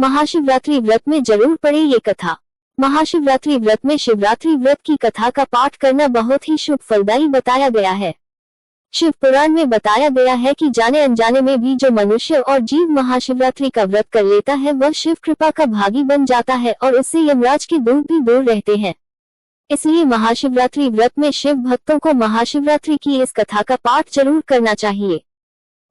महाशिवरात्रि व्रत में जरूर पढ़े ये कथा। महाशिवरात्रि व्रत में शिवरात्रि व्रत की कथा का पाठ करना बहुत ही शुभ फलदायी बताया गया है। शिव पुराण में बताया गया है कि जाने अनजाने में भी जो मनुष्य और जीव महाशिवरात्रि का व्रत कर लेता है वह शिव कृपा का भागी बन जाता है और उससे यमराज के दूत भी दूर रहते हैं। इसलिए महाशिवरात्रि व्रत में शिव भक्तों को महाशिवरात्रि की इस कथा का पाठ जरूर करना चाहिए।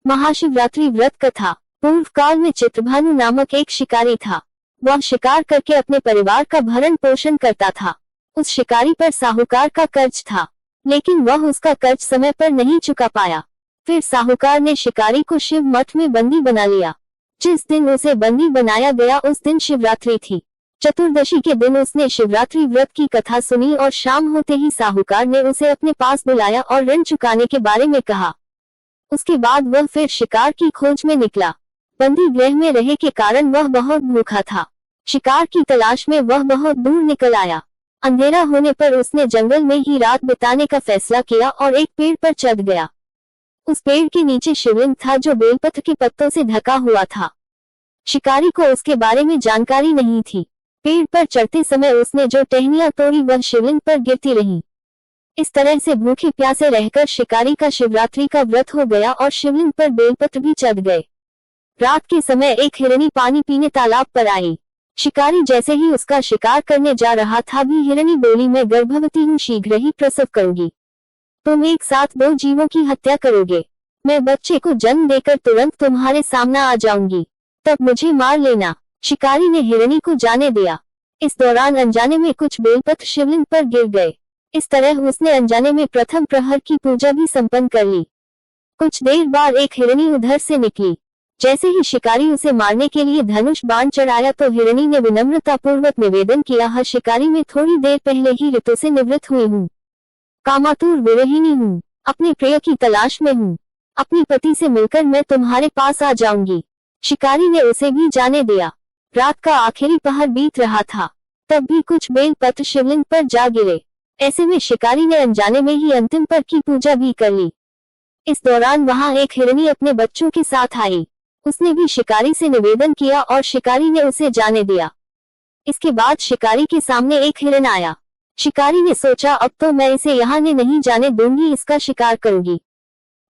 महाशिवरात्रि व्रत कथा। पूर्व काल में चित्रभानु नामक एक शिकारी था। वह शिकार करके अपने परिवार का भरण पोषण करता था। उस शिकारी पर साहूकार का कर्ज था, लेकिन वह उसका कर्ज समय पर नहीं चुका पाया। फिर साहूकार ने शिकारी को शिव मठ में बंदी बना लिया। जिस दिन उसे बंदी बनाया गया उस दिन शिवरात्रि थी। चतुर्दशी के दिन उसने शिवरात्रि व्रत की कथा सुनी और शाम होते ही साहूकार ने उसे अपने पास बुलाया और ऋण चुकाने के बारे में कहा। उसके बाद वह फिर शिकार की खोज में निकला। बंदी गृह में रहे के कारण वह बहुत भूखा था। शिकार की तलाश में वह बहुत दूर निकल आया। अंधेरा होने पर उसने जंगल में ही रात बिताने का फैसला किया और एक पेड़ पर चढ़ गया। उस पेड़ के नीचे शिवलिंग था जो बेलपत्र के पत्तों से ढका हुआ था। शिकारी को उसके बारे में जानकारी नहीं थी। पेड़ पर चढ़ते समय उसने जो टहनियां तोड़ी वह शिवलिंग पर गिरती रहीं। इस तरह से भूखे प्यासे रहकर शिकारी का शिवरात्रि का व्रत हो गया और शिवलिंग पर बेलपत्र भी चढ़ गए। रात के समय एक हिरनी पानी पीने तालाब पर आई। शिकारी जैसे ही उसका शिकार करने जा रहा था भी हिरनी बोली, मैं गर्भवती हूँ, शीघ्र ही प्रसव करूंगी। तुम एक साथ 2 जीवों की हत्या करोगे। मैं बच्चे को जन्म देकर तुरंत तुम्हारे सामने आ जाऊंगी, तब मुझे मार लेना। शिकारी ने हिरनी को जाने दिया। इस दौरान अनजाने में कुछ बेलपत्र शिवलिंग पर गिर गए। इस तरह उसने अनजाने में प्रथम प्रहर की पूजा भी संपन्न कर ली। कुछ देर बाद एक हिरनी उधर से निकली। जैसे ही शिकारी उसे मारने के लिए धनुष बाण चढ़ाया तो हिरनी ने विनम्रता पूर्वक निवेदन किया, हर शिकारी में थोड़ी देर पहले ही ऋतु से निवृत्त हुई हूँ। कामातुर विरहिणी हूँ, अपने प्रिय की तलाश में हूँ। अपनी पति से मिलकर मैं तुम्हारे पास आ जाऊंगी। शिकारी ने उसे भी जाने दिया। रात का आखिरी पहर बीत रहा था, तब भी कुछ बेल पत्र शिवलिंग पर जा गिरे। ऐसे में शिकारी ने अनजाने में ही अंतिम पर की पूजा भी कर ली। इस दौरान वहां एक हिरनी अपने बच्चों के साथ आई। उसने भी शिकारी से निवेदन किया और शिकारी ने उसे जाने दिया। इसके बाद शिकारी के सामने एक हिरन आया। शिकारी ने सोचा, अब तो मैं इसे यहाँ ने नहीं जाने दूंगी, इसका शिकार करूंगी।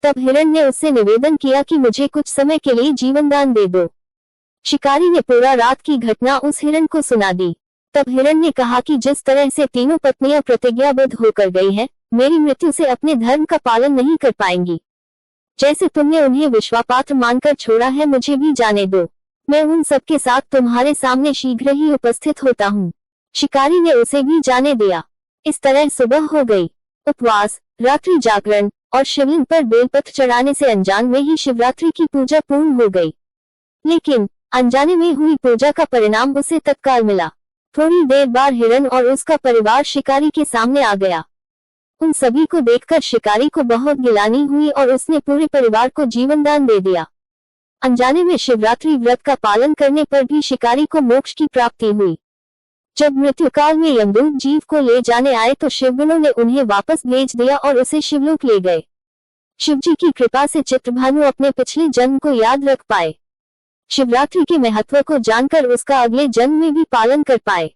तब हिरन ने उससे निवेदन किया कि मुझे कुछ समय के लिए जीवन दान दे दो। शिकारी ने पूरा रात की घटना उस हिरन को सुना दी। तब हिरन ने कहा कि जिस तरह से तीनों पत्नियां प्रतिज्ञाबद्ध होकर गई हैं, मेरी मृत्यु से अपने धर्म का पालन नहीं कर पाएंगी। जैसे तुमने उन्हें विश्वापात्र मानकर छोड़ा है, मुझे भी जाने दो। मैं उन सबके साथ तुम्हारे सामने शीघ्र ही उपस्थित होता हूँ। शिकारी ने उसे भी जाने दिया। इस तरह सुबह हो गई। उपवास, रात्रि जागरण और शिवलिंग पर बेलपत्र चढ़ाने से अनजान में ही शिवरात्रि की पूजा पूर्ण हो गई। लेकिन अनजाने में हुई पूजा का परिणाम उसे तत्काल मिला। थोड़ी देर बाद हिरन और उसका परिवार शिकारी के सामने आ गया। उन सभी को देखकर शिकारी को बहुत गिलानी हुई और उसने पूरे परिवार को जीवन दान दे दिया। अनजाने में शिवरात्रि व्रत का पालन करने पर भी शिकारी को मोक्ष की प्राप्ति हुई। जब मृत्यु काल में यमदूत जीव को ले जाने आए तो शिवगुणों ने उन्हें वापस भेज दिया और उसे शिवलोक ले गए। शिवजी की कृपा से चित्रभानु अपने पिछले जन्म को याद रख पाए। शिवरात्रि के महत्व को जानकर उसका अगले जन्म में भी पालन कर पाए।